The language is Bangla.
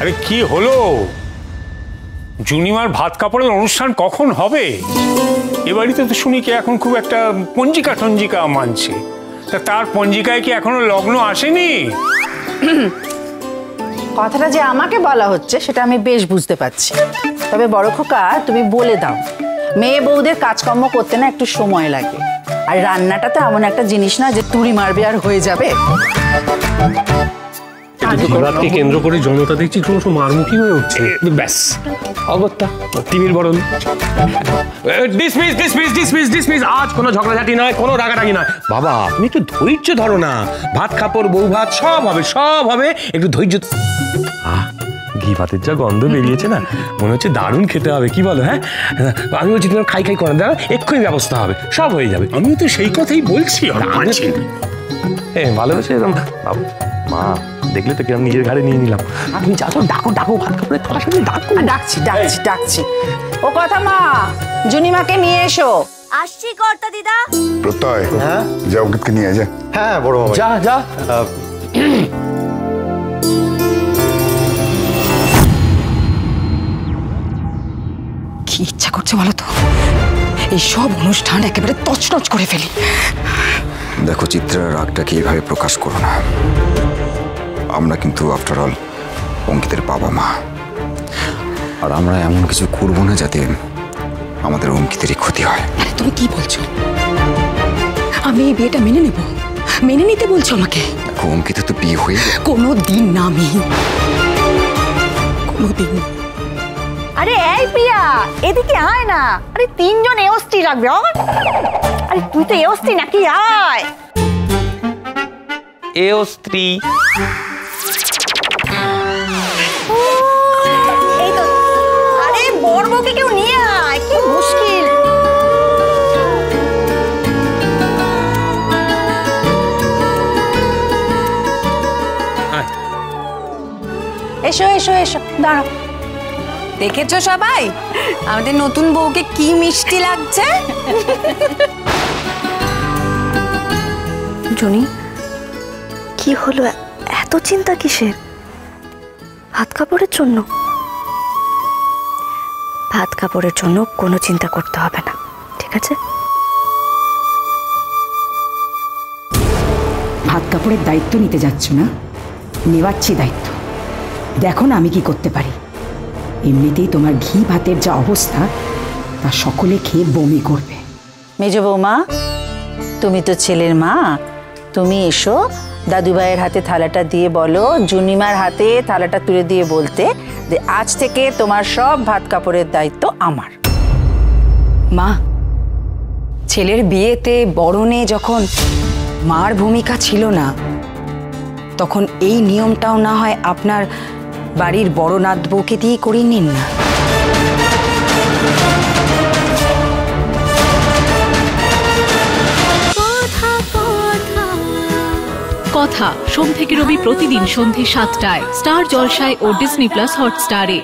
আরে কি হলো? জুনিমার ভাত কাপড়ের অনুষ্ঠান কখন হবে? এ বাড়িতে তো শুনি কি এখন খুব একটা পঞ্জিকা টঞ্জিকা মানছে। তা তার পঞ্জিকায় কি এখনো লগ্ন আসেনি? কথাটা যে আমাকে বলা হচ্ছে সেটা আমি বেশ বুঝতে পারছি, তবে বড় খোকা তুমি বলে দাও, মেয়ে বউদের কাজকর্ম করতে না একটু সময় লাগে, আর রান্নাটা তো এমন একটা জিনিস না যে তুড়ি মারবে আর হয়ে যাবে। রাতকে কেন্দ্র করে জনতা দেখছি ক্রমশ মারমুখী হয়ে উঠছে। ব্যাস অগত্যা টিভির বরণ। Dismiss dismiss dismiss dismiss. আজ কোনো ঝগড়াঝাটি নয়, কোনো রাগারাগি নয়। বাবা তুমি একটু ধৈর্য ধরো না, ভাত কাপড় বউ ভাত সব হবে, সব হবে, একটু ধৈর্য। ঘি ভাতের যা গন্ধ বেরিয়েছে না, মনে হচ্ছে দারুণ খেতে হবে, কি বলো? হ্যাঁ আমি বলছি তোমার খাই খাই করা দাও, এক্ষুনি ব্যবস্থা হবে, সব হয়ে যাবে। আমিও তো সেই কথাই বলছি। ভালোবেসে এরকম মা দেখলে তো কিরম নিজের ঘাড়ে নিয়ে নিলাম। তুমি যা তো ডাকো ডাকো, ভাত কাপড়ের তোলার সামনে ডাকো। ডাকছি ডাকছি ডাকছি। ও কথা মা, জুনিমাকে নিয়ে এসো। আসছি কর্তা দিদা। প্রত্যয়, হ্যাঁ যাও, অঙ্কিতকে নিয়ে যা। হ্যাঁ বড় মামা, যা যা। কি ইচ্ছা করছে বলো তো, এই সব অনুষ্ঠান একেবারে তছনছ করে ফেলি। দেখো চিত্রার রাগটাকে এইভাবে প্রকাশ করো না। আমরা কিন্তু আফটার অল অঙ্কিতের বাবা মা, আর আমরা এমন কিছু করবো না যাতে আমাদের অঙ্কিতেরই ক্ষতি হয়। আরে তুমি কি বলছো? আমি এই বিয়েটা মেনে নেব? মেনে নিতে বলছো আমাকে? দেখো অঙ্কিতের তো বিয়ে হয়ে কোনো দিন না, আমি কোনোদিন। আরে এই প্রিয়া, এদিকে আয় না। আরে তিনজন এওস্তি রাখবে। আরে তুই তো এওস্তি নাকি? আয়। এও স্ত্রী। এই তো। আরে বড় বউকে কেউ নিয়ে আয়, কি মুশকিল। এসো এসো এসো, দাঁড়াও। দেখেছো সবাই আমাদের নতুন বউকে কি মিষ্টি লাগছে? জনি, কি হলো? এত চিন্তা কিসের? ভাত কাপড়ের জন্য? ভাত কাপড়ের জন্য কোনো চিন্তা করতে হবে না, ঠিক আছে? ভাত কাপড়ের দায়িত্ব নিতে যাচ্ছ না? নেওয়াচ্ছি দায়িত্ব। দেখো না আমি কি করতে পারি। এমনিতেই তোমার ঘি ভাতের যা অবস্থা, তা সকলে খেয়ে বমি করবে। মেজ বৌমা, তুমি তো ছেলের মা, তুমি এসো, দাদু ভাইয়ের হাতে থালাটা দিয়ে বলো, জুনিমার হাতে থালাটা তুলে দিয়ে বলতে যে আজ থেকে তোমার সব ভাত কাপড়ের দায়িত্ব আমার। মা, ছেলের বিয়েতে বরণে যখন মার ভূমিকা ছিল না, তখন এই নিয়মটাও না হয় আপনার বাড়ির বড় নাত বউকে দিয়ে করিয়ে নিন না। কথা সোম থেকে রবি প্রতিদিন সন্ধ্যে ৭টায় স্টার জলসায় ও ডিজনি প্লাস হটস্টারে।